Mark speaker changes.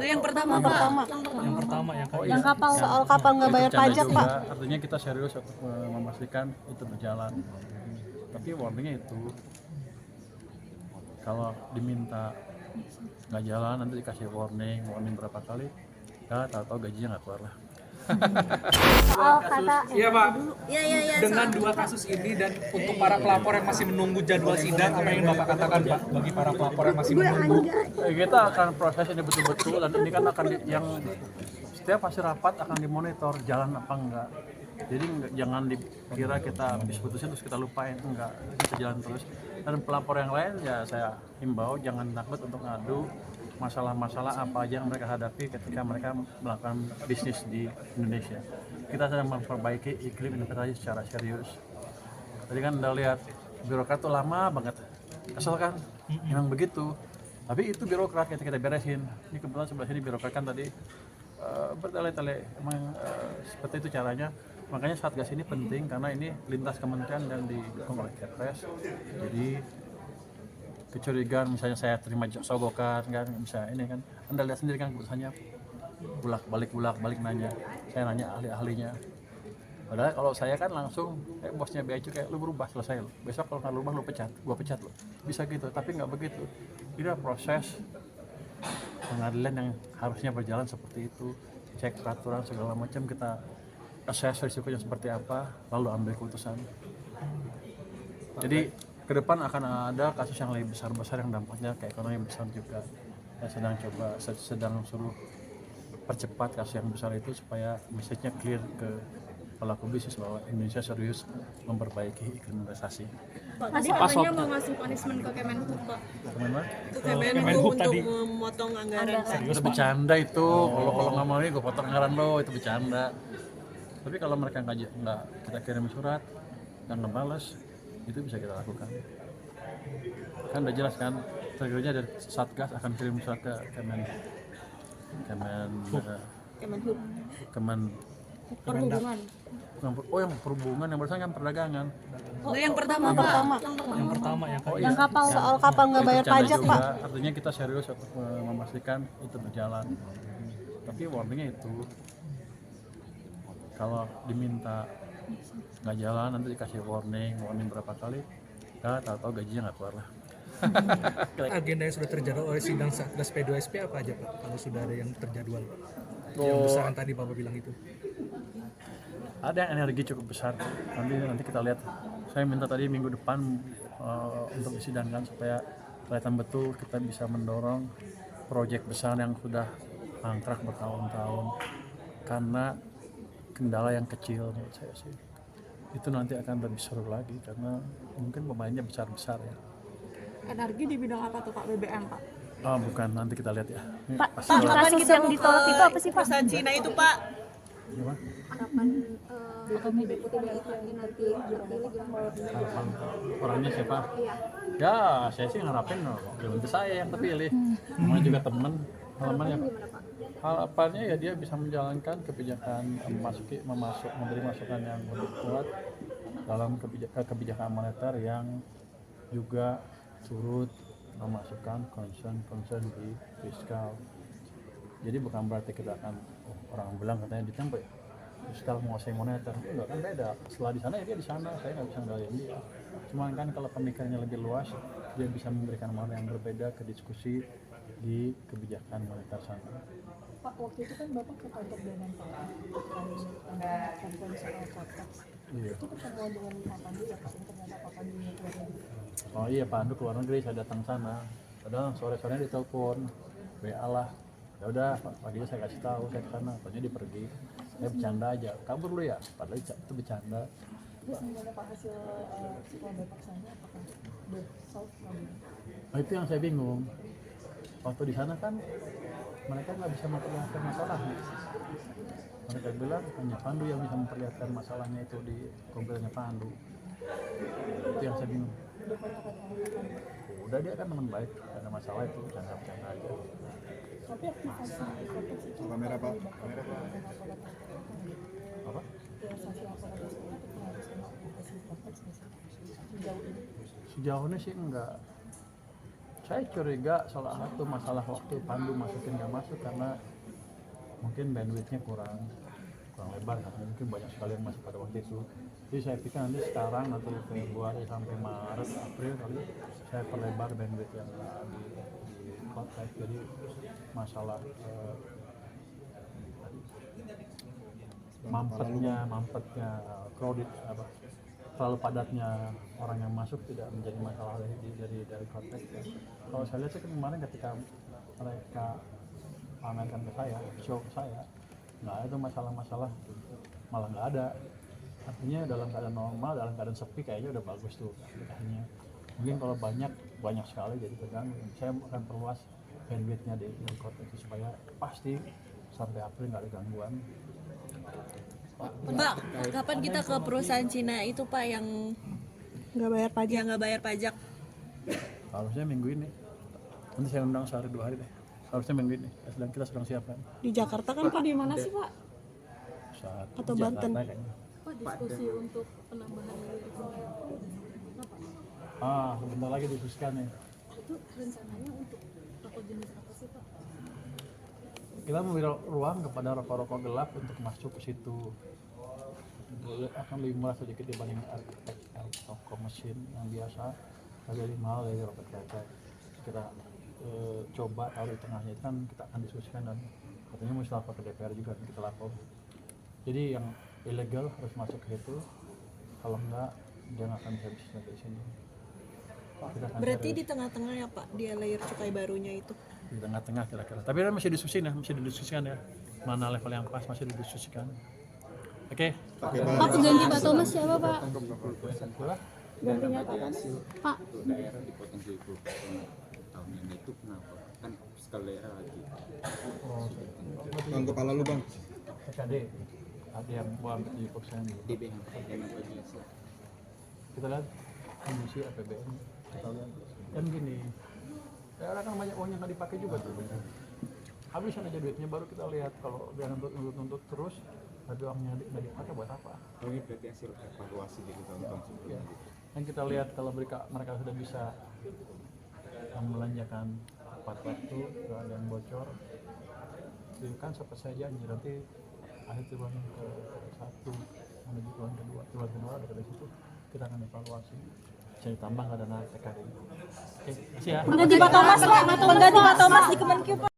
Speaker 1: Yang pertama, Pak.
Speaker 2: Yang kapal.
Speaker 3: Soal kapal nggak bayar pajak,
Speaker 4: juga,
Speaker 3: Pak.
Speaker 4: artinya kita serius untuk memastikan itu berjalan. Tapi warningnya itu, kalau diminta nggak jalan nanti dikasih warning berapa kali, ya tahu-tahu gajinya nggak keluar lah.
Speaker 3: Soal kata
Speaker 5: Iya Pak,
Speaker 1: Iya.
Speaker 5: dengan dua kasus ini dan untuk para pelapor yang masih menunggu jadwal sidang, apa yang Bapak katakan Pak bagi para pelapor yang masih menunggu?
Speaker 4: Kita akan proses ini betul-betul, dan ini kan akan yang setiap hasil rapat akan dimonitor jalan apa enggak. Jadi jangan dikira kita habis putusin terus kita lupain, enggak, kita jalan terus. Dan pelapor yang lain ya saya himbau jangan takut untuk ngadu masalah-masalah apa aja yang mereka hadapi ketika mereka melakukan bisnis di Indonesia. Kita sedang memperbaiki iklim investasi secara serius. Tadi kan udah lihat birokrat tuh lama banget, kesel kan? Memang begitu. Tapi itu birokrat kita beresin. Ini kebetulan sebelah sini birokrat kan tadi bertele-tele. Emang seperti itu caranya. Makanya Satgas ini penting karena ini lintas kementerian dan didukung oleh Kepres. Jadi kecurigaan misalnya saya terima sogokan kan, bisa ini kan, Anda lihat sendiri kan keputusannya bolak balik nanya, saya nanya ahlinya. Padahal kalau saya kan langsung bosnya Bea Cukai, lu berubah selesai lo, besok kalau nggak berubah lu pecat, gua pecat lo, bisa gitu. Tapi nggak begitu, ini proses pengadilan yang harusnya berjalan seperti itu, cek peraturan segala macam, kita assess risikonya seperti apa, lalu ambil keputusan. Jadi ke depan akan ada kasus yang lebih besar yang dampaknya ke ekonomi besar juga. Saya sedang suruh percepat kasus yang besar itu supaya message-nya clear ke pelaku bisnis bahwa Indonesia serius memperbaiki iklim investasi.
Speaker 1: Pak, tadi katanya mau ngasih punishment ke Kemenhub, Pak.
Speaker 4: Teman-teman,
Speaker 1: Kemenhub untuk memotong anggaran, Pak.
Speaker 4: itu bercanda itu. Kalau nggak mau ini gue potong anggaran lo, itu bercanda. Tapi kalau mereka nggak kita kirim surat dan nggak balas, itu bisa kita lakukan. Kan udah jelas kan, triggernya dari Satgas akan kirim surat ke
Speaker 1: Perhubungan.
Speaker 4: yang perhubungan, yang bersangkutan kan perdagangan.
Speaker 1: Yang pertama.
Speaker 3: yang kapal. Soal kapal nggak bayar
Speaker 4: Bercanda
Speaker 3: pajak,
Speaker 4: juga,
Speaker 3: Pak.
Speaker 4: artinya kita serius untuk memastikan itu berjalan. Tapi warningnya itu, kalau diminta nggak jalan nanti dikasih warning berapa kali, ya tahu-tahu gajinya nggak keluar lah.
Speaker 5: Agenda yang sudah terjadwal oleh sidang Satgas P2SP apa aja Pak? Kalau sudah ada yang terjadwal, yang besaran tadi Bapak bilang itu.
Speaker 4: Ada yang energi cukup besar, nanti kita lihat. Saya minta tadi minggu depan untuk disidangkan supaya kelihatan betul kita bisa mendorong proyek besar yang sudah mangkrak bertahun-tahun karena kendala yang kecil menurut saya sih. Itu nanti akan lebih seru lagi karena mungkin pemainnya besar-besar ya.
Speaker 1: Energi di bidang apa tuh, Pak? BBM, Pak?
Speaker 4: Oh bukan, nanti kita lihat ya.
Speaker 3: Pak, kasus yang ditolak itu apa sih, Pak?
Speaker 1: Perusahaan Cina itu, Pak.
Speaker 4: Gimana?
Speaker 6: Harapan deputi BLKG nanti
Speaker 4: Harapan orangnya siapa? Ya saya sih ngarapin belum saya yang terpilih. Namanya juga teman. Harapannya ya dia bisa menjalankan kebijakan, memberi masukan yang lebih kuat dalam kebijakan moneter yang juga turut memasukkan concern di fiskal. Jadi bukan berarti kita akan orang bilang katanya di tempo ya fiskal menguasai moneter, enggak, kan beda. Setelah di sana ya dia di sana, saya nggak bisa ngendaliin dia. Cuman kan kalau pemikirannya lebih luas, dia bisa memberikan makna yang berbeda ke diskusi di kebijakan moneter sana.
Speaker 6: Pak, waktu itu kan Bapak ke kantor dengan Pak konferensi soal konteks.
Speaker 4: Iya.
Speaker 6: Itu pertemuan dengan Pak Pandu ya, ternyata Pak Pandu yang keluar negeri.
Speaker 4: Oh iya, Pak Pandu keluar negeri, saya datang sana. Padahal sore-sorenya ditelepon, WA lah. Ya udah, paginya saya kasih tahu saya ke sana, pokoknya dia pergi. Saya bercanda aja, kabur lu ya, padahal itu bercanda.
Speaker 6: Terus gimana Pak hasil setelah Bapak sana, apakah solve problem?
Speaker 4: Nah, itu yang saya bingung. Waktu di sana kan mereka nggak bisa memperlihatkan masalahnya. Mereka bilang hanya Pandu yang bisa memperlihatkan masalahnya itu di komplainnya Pandu. Itu yang saya bingung. Udah dia kan teman baik, gak ada masalah itu, bercanda-bercanda aja.
Speaker 6: Tapi aktivasi konteks itu
Speaker 7: Kamera Pak,
Speaker 4: Apa?
Speaker 6: realisasi akomodasi itu harus sama aktivasi konteks sejauh ini.
Speaker 4: Sejauh ini sih enggak. Saya curiga salah satu masalah waktu Pandu masukin nggak masuk karena mungkin bandwidthnya kurang lebar karena mungkin banyak sekali yang masuk pada waktu itu. Jadi saya pikir nanti sekarang nanti Februari sampai Maret April kali saya perlebar bandwidth yang di cloud live. Jadi masalah mampetnya crowded apa terlalu padatnya orang yang masuk tidak menjadi masalah dari konteks ya. Kalau saya lihat sih kemarin ketika mereka pamerkan ke saya, show ke saya, nggak ada masalah-masalah, malah nggak ada. Artinya dalam keadaan normal, dalam keadaan sepi kayaknya udah bagus tuh aplikasinya. Mungkin kalau banyak sekali jadi terganggu. Saya akan perluas bandwidthnya di konteks itu supaya pasti sampai April nggak ada gangguan.
Speaker 1: Pak, kapan kita ke perusahaan Cina itu Pak yang
Speaker 3: Nggak bayar pajak.
Speaker 1: nggak bayar pajak?
Speaker 4: Harusnya minggu ini. Nanti saya undang sehari 2 hari deh. Harusnya minggu ini. Kita sedang siapkan.
Speaker 3: Di Jakarta kan Pak?
Speaker 1: Di mana sih Pak?
Speaker 4: Saat
Speaker 3: Atau Banten?
Speaker 4: kayaknya.
Speaker 6: Pak, diskusi untuk penambahan
Speaker 4: Sebentar lagi diskusikan nih.
Speaker 6: itu rencananya untuk rokok jenis apa sih Pak?
Speaker 4: Kita memberi ruang kepada rokok-rokok gelap untuk masuk ke situ. Akan lebih murah sedikit dibanding rokok mesin yang biasa, agak lebih mahal dari rokok kretek. Kita coba taruh di tengahnya itu kan kita akan diskusikan dan katanya mesti lapor ke DPR juga kita lapor. Jadi yang ilegal harus masuk ke situ, kalau enggak dia nggak akan bisa bisnis di sini.
Speaker 1: Berarti di tengah-tengah ya Pak, dia layer cukai barunya itu.
Speaker 4: Di tengah-tengah kira-kira. Tapi kan masih didiskusikan ya, mana level yang pas masih didiskusikan. Oke.
Speaker 3: Pak, ganti Pak Thomas siapa Pak?
Speaker 4: Itulah.
Speaker 3: Gantinya Pak Thomas? Pak,
Speaker 7: daerah dipotong 20% tahun ini itu kenapa? Kan skala daerah lagi.
Speaker 8: Bang, kepala lu bang.
Speaker 4: PKD ada yang buang 7%.
Speaker 7: DBM apa bisa?
Speaker 4: Kita lihat kondisi APBN, kita lihat kan gini, daerah kan banyak uang yang nggak dipakai juga tuh. Habisan aja duitnya baru kita lihat. Kalau dia nuntut terus, tapi uangnya nggak dipakai buat apa?
Speaker 7: Oh ini berarti hasil evaluasi dari tahun-tahun
Speaker 4: Ya.
Speaker 7: sebelumnya.
Speaker 4: Dan kita lihat kalau mereka sudah bisa membelanjakan tepat waktu, nggak ada yang bocor, itu kan seperti saya janji nanti akhir triwulan ke-1 menuju triwulan kedua dari situ kita akan evaluasi. Saya tambah nggak dana TKD. Oke, kasih ya.
Speaker 3: pengganti Pak Thomas Pak, pengganti Pak Thomas di Kemenkeu Pak.